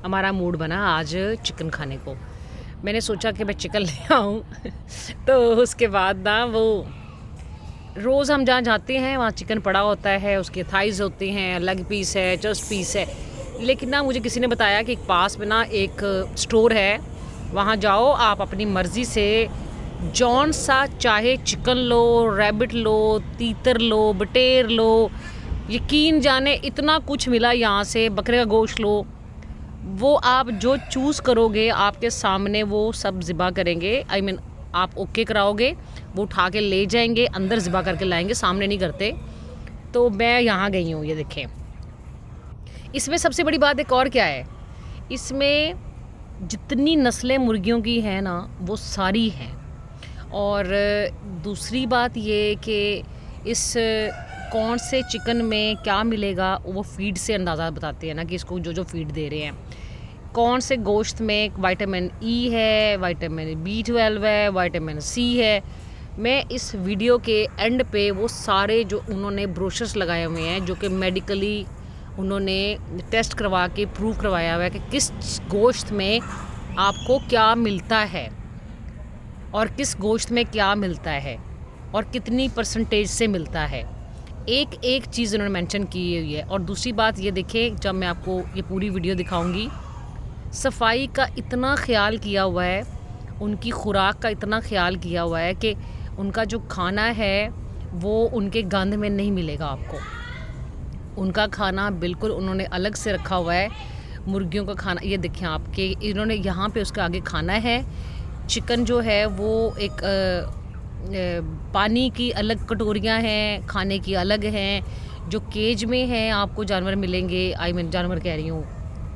हमारा मूड बना आज चिकन खाने को। मैंने सोचा कि मैं चिकन ले आऊँ तो उसके बाद ना वो रोज़ हम जहाँ जाते हैं वहाँ चिकन पड़ा होता है, उसके थाइज़ होते हैं, लेग पीस है, चस्ट पीस है। लेकिन ना मुझे किसी ने बताया कि पास में ना एक स्टोर है, वहाँ जाओ आप अपनी मर्ज़ी से जौन सा चाहे चिकन लो, रैबिट लो, तीतर लो, बटेर लो, यकीन जाने इतना कुछ मिला यहाँ से। बकरे का गोश्त लो, वो आप जो चूज़ करोगे आपके सामने वो सब ज़िबा करेंगे। आप ओके कराओगे, वो उठा के ले जाएंगे, अंदर ज़िबा करके लाएंगे, सामने नहीं करते। तो मैं यहाँ गई हूँ, ये देखें। इसमें सबसे बड़ी बात एक और क्या है, इसमें जितनी नस्लें मुर्गियों की हैं ना वो सारी हैं। और दूसरी बात ये कि इस कौन से चिकन में क्या मिलेगा वो फीड से अंदाज़ा बताते हैं ना, कि इसको जो जो फीड दे रहे हैं। कौन से गोश्त में विटामिन ई है, विटामिन B12 है, विटामिन C है। मैं इस वीडियो के एंड पे वो सारे जो उन्होंने ब्रोशर्स लगाए हुए हैं, जो कि मेडिकली उन्होंने टेस्ट करवा के प्रूव करवाया हुआ है कि किस गोश्त में आपको क्या मिलता है और किस गोश्त में क्या मिलता है और कितनी परसेंटेज से मिलता है। एक एक चीज़ उन्होंने मेंशन की हुई है। और दूसरी बात ये देखें, जब मैं आपको ये पूरी वीडियो दिखाऊंगी, सफाई का इतना ख्याल किया हुआ है, उनकी खुराक का इतना ख्याल किया हुआ है कि उनका जो खाना है वो उनके गंद में नहीं मिलेगा आपको। उनका खाना बिल्कुल उन्होंने अलग से रखा हुआ है। मुर्गियों का खाना ये देखें आपके, इन्होंने यहाँ पे उसके आगे खाना है। चिकन जो है वो एक पानी की अलग कटोरियाँ हैं, खाने की अलग हैं। जो केज में हैं आपको जानवर मिलेंगे, जानवर कह रही हूँ,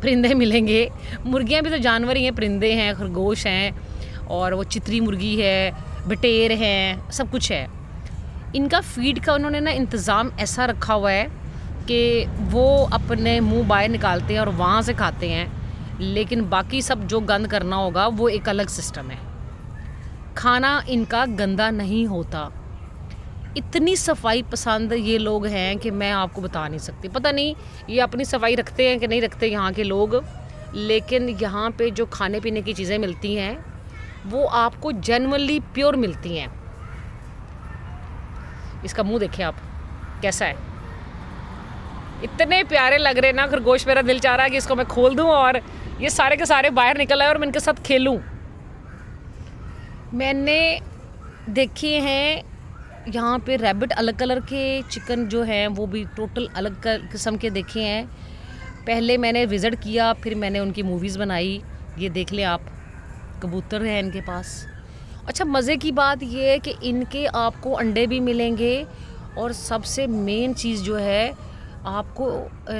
परिंदे मिलेंगे। मुर्गियाँ भी तो जानवर ही हैं, परिंदे हैं, खरगोश हैं, और वो चितरी मुर्गी है, बटेर हैं, सब कुछ है। इनका फीड का उन्होंने ना इंतज़ाम ऐसा रखा हुआ है कि वो अपने मुंह बाहर निकालते हैं और वहाँ से खाते हैं, लेकिन बाकी सब जो गंद करना होगा वो एक अलग सिस्टम है। खाना इनका गंदा नहीं होता। इतनी सफाई पसंद ये लोग हैं कि मैं आपको बता नहीं सकती। पता नहीं ये अपनी सफाई रखते हैं कि नहीं रखते यहाँ के लोग, लेकिन यहाँ पे जो खाने पीने की चीज़ें मिलती हैं वो आपको जेन्युइनली प्योर मिलती हैं। इसका मुंह देखें आप कैसा है, इतने प्यारे लग रहे ना खरगोश। मेरा दिल चाह रहा है कि इसको मैं खोल दूँ और ये सारे के सारे बाहर निकल आए और मैं इनके साथ खेलूँ। मैंने देखे हैं यहाँ पे रैबिट अलग कलर के चिकन जो हैं वो भी टोटल अलग किस्म के देखे हैं। पहले मैंने विज़िट किया, फिर मैंने उनकी मूवीज़ बनाई। ये देख लें आप, कबूतर हैं इनके पास। अच्छा, मज़े की बात ये है कि इनके आपको अंडे भी मिलेंगे, और सबसे मेन चीज़ जो है आपको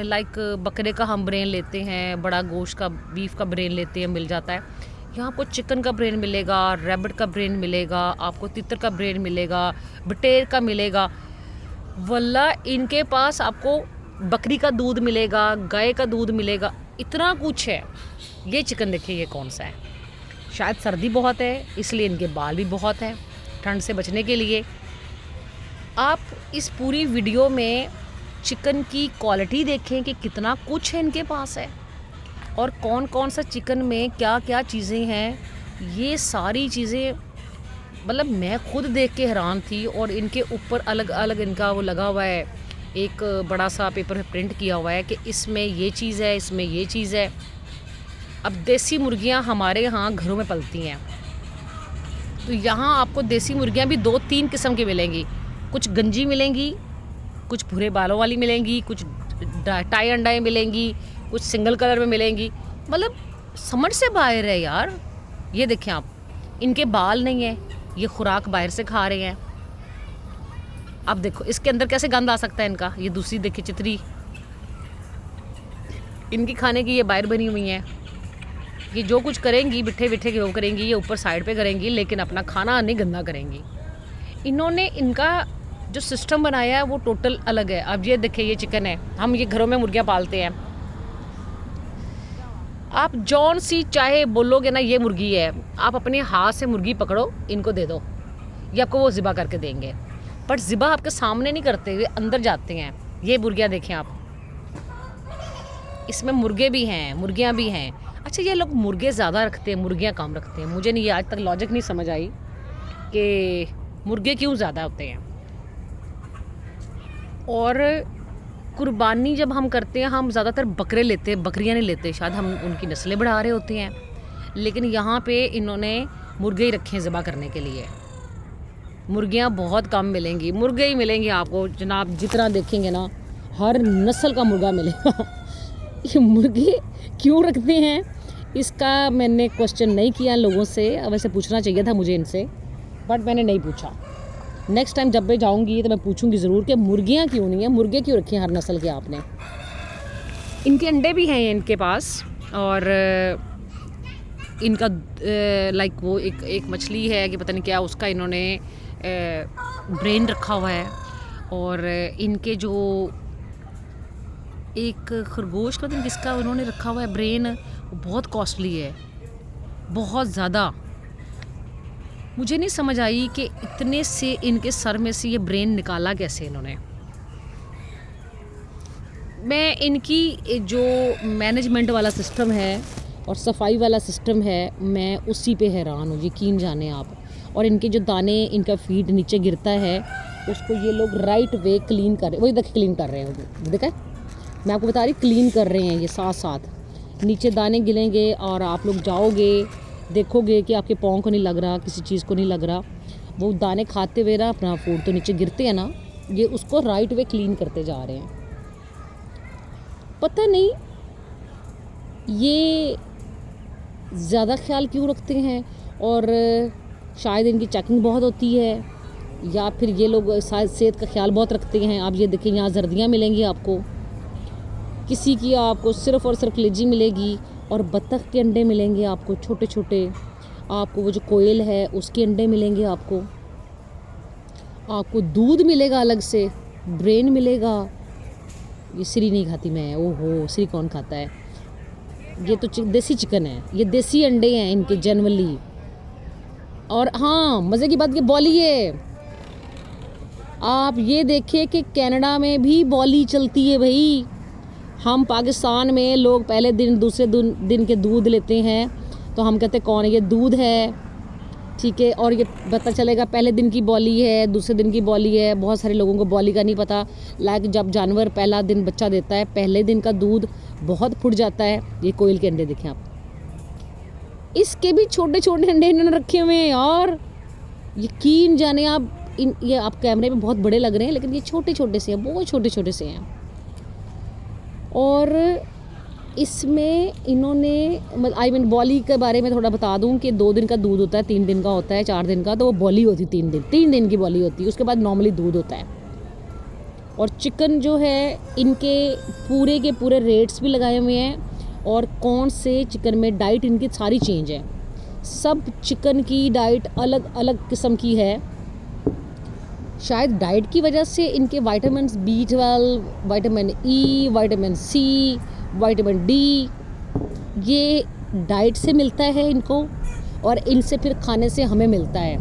लाइक बकरे का हम ब्रेन लेते हैं, बड़ा गोश्त का बीफ का ब्रेन लेते हैं, मिल जाता है। यहाँ आपको चिकन का ब्रेन मिलेगा, रैबिट का ब्रेन मिलेगा, आपको तितर का ब्रेन मिलेगा, बटेर का मिलेगा। वल्ला इनके पास आपको बकरी का दूध मिलेगा, गाय का दूध मिलेगा, इतना कुछ है। ये चिकन देखिए, ये कौन सा है। शायद सर्दी बहुत है इसलिए इनके बाल भी बहुत हैं, ठंड से बचने के लिए। आप इस पूरी वीडियो में चिकन की क्वालिटी देखें कि कितना कुछ है इनके पास है, और कौन कौन सा चिकन में क्या क्या चीज़ें हैं। ये सारी चीज़ें मतलब मैं खुद देख के हैरान थी। और इनके ऊपर अलग अलग इनका वो लगा हुआ है, एक बड़ा सा पेपर पे प्रिंट किया हुआ है कि इसमें ये चीज़ है, इसमें ये चीज़ है। अब देसी मुर्गियां हमारे यहाँ घरों में पलती हैं, तो यहाँ आपको देसी मुर्गियां भी 2-3 किस्म की मिलेंगी। कुछ गंजी मिलेंगी, कुछ भूरे बालों वाली मिलेंगी, कुछ टाई अंडाएँ मिलेंगी, कुछ सिंगल कलर में मिलेंगी। मतलब समझ से बाहर है यार। ये देखें आप, इनके बाल नहीं है, ये खुराक बाहर से खा रहे हैं। अब देखो इसके अंदर कैसे गंद आ सकता है इनका। ये दूसरी देखिए चितरी, इनकी खाने की ये बाहर बनी हुई हैं। ये जो कुछ करेंगी बिठे बिठे के वो करेंगी, ये ऊपर साइड पे करेंगी, लेकिन अपना खाना नहीं गंदा करेंगी। इन्होंने इनका जो सिस्टम बनाया है वो टोटल अलग है। अब ये देखिए, ये चिकन है, हम ये घरों में मुर्गियाँ पालते हैं। आप जौन सी चाहे बोलोगे ना ये मुर्गी है, आप अपने हाथ से मुर्गी पकड़ो, इनको दे दो, ये आपको वो ज़िबा करके देंगे। बट ज़िबा आपके सामने नहीं करते हुए अंदर जाते हैं। ये मुर्गियाँ देखें आप, इसमें मुर्गे भी हैं, मुर्गियाँ भी हैं। अच्छा, ये लोग मुर्गे ज़्यादा रखते हैं, मुर्गियाँ कम रखते हैं। मुझे नहीं, आज तक लॉजिक नहीं समझ आई कि मुर्गे क्यों ज़्यादा होते हैं। और कुर्बानी जब हम करते हैं, हम ज़्यादातर बकरे लेते हैं, बकरियाँ नहीं लेते। शायद हम उनकी नस्लें बढ़ा रहे होते हैं, लेकिन यहाँ पे इन्होंने मुर्गे ही रखे हैं ज़िबा करने के लिए। मुर्गियाँ बहुत कम मिलेंगी, मुर्गे ही मिलेंगे आपको जनाब। जितना देखेंगे ना, हर नस्ल का मुर्गा मिलेगा। ये मुर्गे क्यों रखते हैं, इसका मैंने क्वेश्चन नहीं किया लोगों से। वैसे पूछना चाहिए था मुझे इनसे, बट मैंने नहीं पूछा। नेक्स्ट टाइम जब मैं जाऊंगी तो मैं पूछूंगी ज़रूर कि मुर्गियाँ क्यों नहीं है, मुर्गे क्यों रखे हैं हर नस्ल के आपने। इनके अंडे भी हैं इनके पास। और इनका लाइक वो एक मछली है कि पता नहीं क्या, उसका इन्होंने ब्रेन रखा हुआ है। और इनके जो एक खरगोश का किसका उन्होंने रखा हुआ है ब्रेन, वो बहुत कॉस्टली है, बहुत ज़्यादा। मुझे नहीं समझ आई कि इतने से इनके सर में से ये ब्रेन निकाला कैसे इन्होंने। मैं इनकी जो मैनेजमेंट वाला सिस्टम है और सफाई वाला सिस्टम है, मैं उसी पे हैरान हूँ, यकीन जाने आप। और इनके जो दाने, इनका फीड नीचे गिरता है, उसको ये लोग राइट वे क्लीन कर रहे हैं। वही देखिए क्लीन कर रहे हैं, देखा, मैं आपको बता रही, क्लीन कर रहे हैं ये साथ साथ। नीचे दाने गिरेंगे और आप लोग जाओगे, देखोगे कि आपके पाँव को नहीं लग रहा, किसी चीज़ को नहीं लग रहा। वो दाने खाते हुए ना अपना फूड तो नीचे गिरते हैं ना, ये उसको राइट वे क्लीन करते जा रहे हैं। पता नहीं ये ज़्यादा ख्याल क्यों रखते हैं, और शायद इनकी चेकिंग बहुत होती है, या फिर ये लोग शायद सेहत का ख्याल बहुत रखते हैं। आप ये देखें, यहाँ जर्दियाँ मिलेंगी आपको, किसी की आपको सिर्फ़ और सिर्फ कलेजी मिलेगी, और बत्तख के अंडे मिलेंगे आपको छोटे छोटे। आपको वो जो कोयल है उसके अंडे मिलेंगे आपको दूध मिलेगा अलग से, ब्रेन मिलेगा। ये सिरी नहीं खाती मैं, ओहो सिरी कौन खाता है। ये तो देसी चिकन है, ये देसी अंडे हैं इनके जनरली। और हाँ, मज़े की बात ये बॉली है। आप ये देखिए कि कनाडा में भी बॉली चलती है भाई। हम पाकिस्तान में लोग पहले दिन दूसरे दिन के दूध लेते हैं, तो हम कहते कौन है, ये दूध है, ठीक है। और ये पता चलेगा पहले दिन की बॉली है, दूसरे दिन की बॉली है। बहुत सारे लोगों को बॉली का नहीं पता। लाइक जब जानवर पहला दिन बच्चा देता है, पहले दिन का दूध बहुत फुट जाता है। ये कोयल के अंडे देखें आप, इसके भी छोटे छोटे अंडे इन्होंने रखे हुए हैं यार। यकीन जाने आप, ये आप कैमरे में बहुत बड़े लग रहे हैं, लेकिन ये छोटे छोटे से हैं, बहुत छोटे छोटे से हैं। और इसमें इन्होंने आई मीन बॉली के बारे में थोड़ा बता दूं कि 2 दिन का दूध होता है, 3 दिन का होता है, 4 दिन का, तो वो बॉली होती है 3 दिन की बॉली होती है। उसके बाद नॉर्मली दूध होता है। और चिकन जो है, इनके पूरे के पूरे रेट्स भी लगाए हुए हैं, और कौन से चिकन में डाइट इनकी सारी चेंज है। सब चिकन की डाइट अलग अलग किस्म की है। शायद डाइट की वजह से इनके vitamin B12, vitamin E, vitamin C, vitamin D, ये डाइट से मिलता है इनको, और इनसे फिर खाने से हमें मिलता है।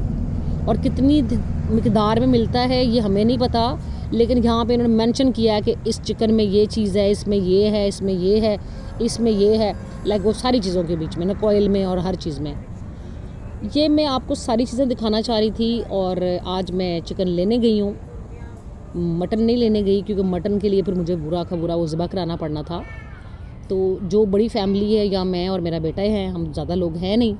और कितनी मिकदार में मिलता है ये हमें नहीं पता, लेकिन यहाँ पे इन्होंने मेंशन किया है कि इस चिकन में ये चीज़ है, इसमें ये है, इसमें ये है, इसमें ये है। लाइक वो सारी चीज़ों के बीच में ना, कोयल में और हर चीज़ में। ये मैं आपको सारी चीज़ें दिखाना चाह रही थी। और आज मैं चिकन लेने गई हूँ, मटन नहीं लेने गई, क्योंकि मटन के लिए फिर मुझे बुरा का बुरा वो ज़िबा कराना पड़ना था। तो जो बड़ी फैमिली है, या मैं और मेरा बेटा हैं, हम ज़्यादा लोग हैं नहीं,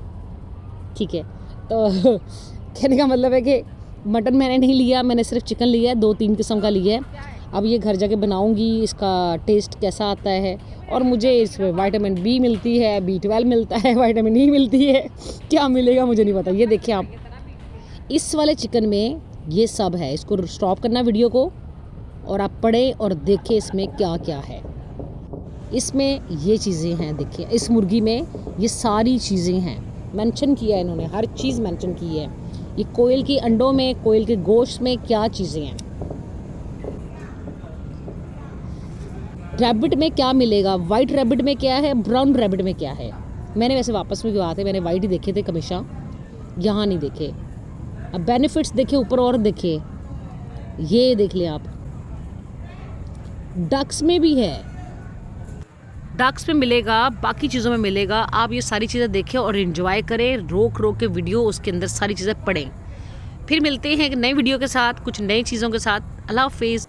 ठीक है। तो कहने का मतलब है कि मटन मैंने नहीं लिया, मैंने सिर्फ चिकन लिया है, 2-3 किस्म का लिया है। अब ये घर जाके बनाऊंगी, इसका टेस्ट कैसा आता है। और मुझे इसमें विटामिन B मिलती है, B12 मिलता है, विटामिन E मिलती है, क्या मिलेगा मुझे नहीं पता। ये देखिए आप, इस वाले चिकन में ये सब है। इसको स्टॉप करना वीडियो को, और आप पढ़ें और देखें इसमें क्या क्या है। इसमें ये चीज़ें हैं, देखिए इस मुर्गी में ये सारी चीज़ें हैं, मेंशन किया है इन्होंने, हर चीज़ मेंशन की है। ये कोयल के अंडों में, कोयल के गोश्त में क्या चीज़ें हैं। रैबिट में क्या मिलेगा, वाइट रैबिट में क्या है, ब्राउन रैबिट में क्या है। मैंने वैसे वापस में क्यों आते, मैंने वाइट ही देखे थे हमेशा, यहाँ नहीं देखे। अब बेनिफिट्स देखे ऊपर, और देखे, ये देख लें आप, डक्स में भी है। डक्स में मिलेगा, बाकी चीज़ों में मिलेगा। आप ये सारी चीज़ें देखें और इन्जॉय करें, रोक रोक के वीडियो उसके अंदर सारी चीज़ें पढ़ें। फिर मिलते हैं एक नई वीडियो के साथ, कुछ नई चीज़ों के साथ। अल्लाह हाफिज़।